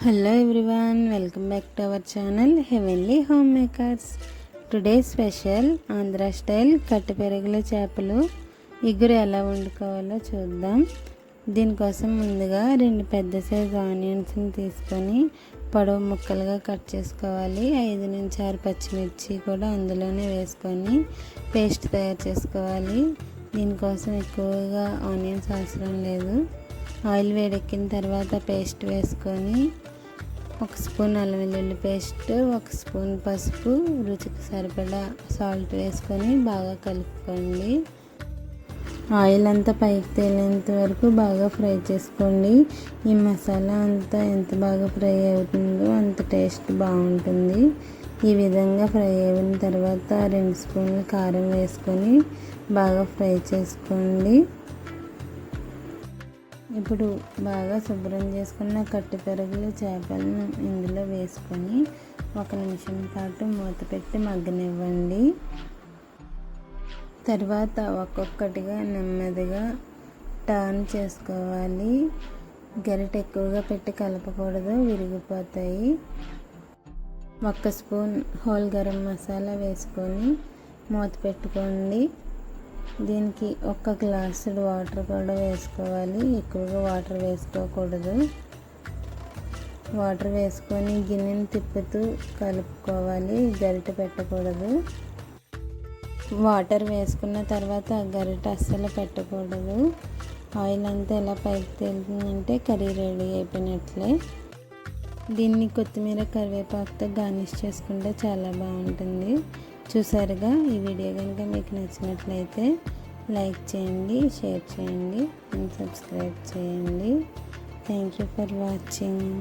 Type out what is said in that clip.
Hello everyone, welcome back to our channel Heavenly Homemakers. Today's special Andhra style కట్టు పెరుగుల చేపలు ఇగురు ఎలా వండుకోవాలో చూద్దాం. దీనికోసం ముందుగా 2 పెద్ద సైజు ఆనియన్స్ని తీసుకొని పొడవు ముక్కలుగా కట్ చేసుకోవాలి. 5 నుంచి 6 పచ్చిమిర్చి కూడా అందులోనే వేసుకొని పేస్ట్ తయారు చేసుకోవాలి. దీనికోసం ఎక్కువగా ఆనియన్స్ అవసరం లేదు. ఆయిల్ వేడెక్కిన తర్వాత పేస్ట్ వేసుకొని 1 స్పూన్ అల్లం వెల్లుల్లి పేస్ట్, 1 స్పూన్ పసుపు, రుచికి సరిపడా సాల్ట్ వేసుకొని బాగా కలుపుకోండి. ఆయిల్ అంతా పైకి తేలేంత వరకు బాగా ఫ్రై చేసుకోండి. ఈ మసాలా అంతా ఎంత బాగా ఫ్రై అవుతుందో అంత టేస్ట్ బాగుంటుంది. ఈ విధంగా ఫ్రై అయిన తర్వాత 2 స్పూన్లు కారం వేసుకొని బాగా ఫ్రై చేసుకోండి. ఇప్పుడు బాగా శుభ్రం చేసుకున్న కట్టు పెరుగుల చేపలను ఇందులో వేసుకొని 1 నిమిషం పాటు మూత పెట్టి మగ్గనివ్వండి. తర్వాత ఒక్కొక్కటిగా నెమ్మదిగా టర్న్ చేసుకోవాలి. గరిటె ఎక్కువగా పెట్టి కలపకూడదు, విరిగిపోతాయి. 1 స్పూన్ హోల్ గరం మసాలా వేసుకొని మూత పెట్టుకోండి. దీనికి 1 గ్లాసుడు వాటర్ కూడా వేసుకోవాలి. ఎక్కువగా వాటర్ వేసుకోకూడదు. వాటర్ వేసుకొని గిన్నెని తిప్పుతూ కలుపుకోవాలి, గరిటె పెట్టకూడదు. వాటర్ వేసుకున్న తర్వాత గరిటె అస్సలు పెట్టకూడదు. ఆయిల్ అంతా ఎలా పైకి తేలుతుందంటే కర్రీ రెడీ అయిపోయినట్లే. దీన్ని కొత్తిమీర కరివేపాకుతో గార్నిష్ చేసుకుంటే చాలా బాగుంటుంది. చూసారుగా, ఈ వీడియో కనుక మీకు నచ్చినట్లయితే లైక్ చేయండి, షేర్ చేయండి అండ్ సబ్స్క్రైబ్ చేయండి. Thank you for watching.